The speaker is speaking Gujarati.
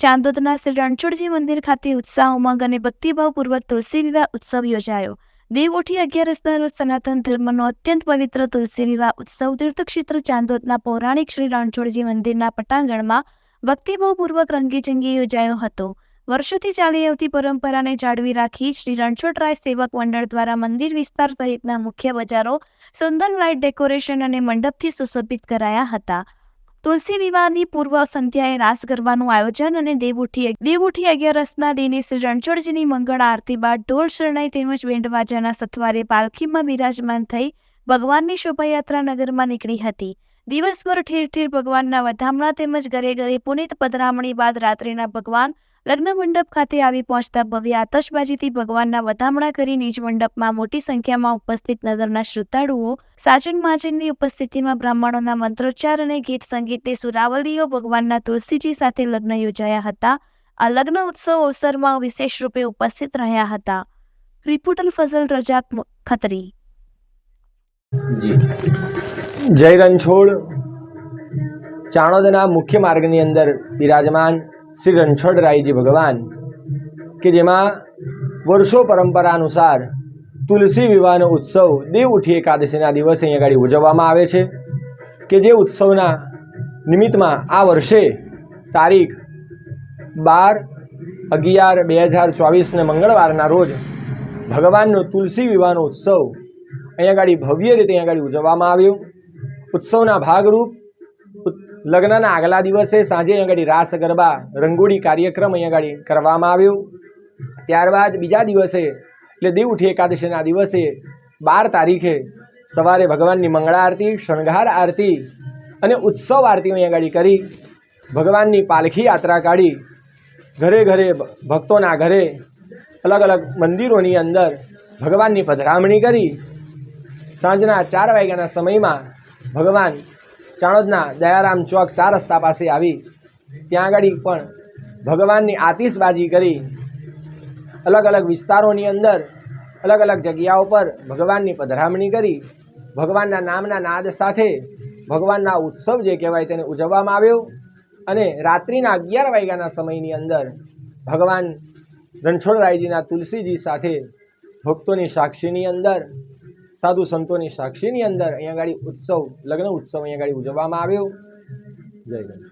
ચાંદોદના શ્રી રણછોડજી મંદિર ખાતે ઉત્સાહ, ઉમંગ અને ભક્તિભાવપૂર્વક તુલસી વિવાહ ઉત્સવ યોજાયો. દેવઉઠી 11 રોજ સનાતન ધર્મનો અત્યંત પવિત્ર તુલસી વિવાહ ઉત્સવ તીર્થક્ષેત્ર ચાંદોદના પૌરાણિક શ્રી રણછોડજી મંદિરના પટાંગણમાં ભક્તિભાવપૂર્વક રંગીચંગી યોજાયો હતો. વર્ષોથી ચાલી આવતી પરંપરાને જાળવી રાખી શ્રી રણછોડરાય સેવક મંડળ દ્વારા મંદિર વિસ્તાર સહિતના મુખ્ય બજારો સુંદર લાઇટ ડેકોરેશન અને મંડપથી સુશોભિત કરાયા હતા. તુલસી વિવાહની પૂર્વ સંધ્યાએ રાસ ગરબાનું આયોજન અને દેવઉઠી 11ના દિને શ્રી રણછોડજીની મંગળ આરતી બાદ ઢોલ શરણાઈ તેમજ બેન્ડવાજાના સથવારે પાલખીમાં બિરાજમાન થઈ ભગવાનની શોભાયાત્રા નગરમાં નીકળી હતી. દિવસભર ઠેર ઠેર ભગવાનના વધામણા તેમજ ઘરે ઘરે પુનિત પધરામણી બાદ રાત્રિના ભગવાન લગ્ન મંડપ ખાતે આવી પહોંચતા ભવ્ય આતશબાજીથી ભગવાનના વધામણા કરી નિજ મંડપમાં મોટી સંખ્યામાં ઉપસ્થિત નગરના શ્રદ્ધાળુઓ સાજન માજનની ઉપસ્થિતિમાં બ્રાહ્મણોના મંત્રોચ્ચાર અને ગીત સંગીતની સુરાવલીઓ ભગવાનના તુલસીજી સાથે લગ્ન યોજાયા હતા. આ લગ્ન ઉત્સવ અવસરમાં વિશેષ રૂપે ઉપસ્થિત રહ્યા હતા. રિપોર્ટર ફઝલ રજાક ખત્રી. જય રણછોડ. ચાણોદના મુખ્ય માર્ગની અંદર બિરાજમાન શ્રી રણછોડરાયજી ભગવાન કે જેમાં વર્ષો પરંપરા અનુસાર તુલસી વિવાહનો ઉત્સવ દેવઉઠી એકાદશીના દિવસે અહીંયા આગળ ઉજવવામાં આવે છે કે જે ઉત્સવના નિમિત્તમાં આ વર્ષે તારીખ 12/11/2024 મંગળવારના રોજ ભગવાનનો તુલસી વિવાહનો ઉત્સવ અહીંયા આગળ ભવ્ય રીતે અહીંયા આગળ ઉજવવામાં આવ્યો. ઉત્સવના ભાગરૂપ લગ્નના આગલા દિવસે સાંજે અહીંયા આગળ રાસ ગરબા રંગોળી કાર્યક્રમ અહીંયા આગળ કરવામાં આવ્યો. ત્યારબાદ બીજા દિવસે એટલે દેવઉઠી એકાદશીના દિવસે 12 તારીખે સવારે ભગવાનની મંગળા આરતી, શણગાર આરતી અને ઉત્સવ આરતી અહીંયા આગળ કરી ભગવાનની પાલખી યાત્રા કાઢી ઘરે ઘરે ભક્તોના ઘરે અલગ અલગ મંદિરોની અંદર ભગવાનની પધરામણી કરી સાંજના 4 વાગ્યાના સમયમાં ભગવાન ચાણોદના દયારામ ચોક 4 રસ્તા પાસે આવી ત્યાં આગળ પણ ભગવાનની આતિશબાજી કરી અલગ અલગ વિસ્તારોની અંદર અલગ અલગ જગ્યાઓ પર ભગવાનની પધરામણી કરી ભગવાનના નામના નાદ સાથે ભગવાનના ઉત્સવ જે કહેવાય તેને ઉજવવામાં આવ્યો. અને રાત્રિના 11 વાગ્યાના સમયની અંદર ભગવાન રણછોડરાયજીના તુલસીજી સાથે ભક્તોની સાક્ષીની અંદર સાધુ સંતોની સાક્ષીની અંદર અહીંયા આગળ ઉત્સવ લગ્ન ઉત્સવ અહીંયા આગળ ઉજવવામાં આવ્યો. જય ગણેશ.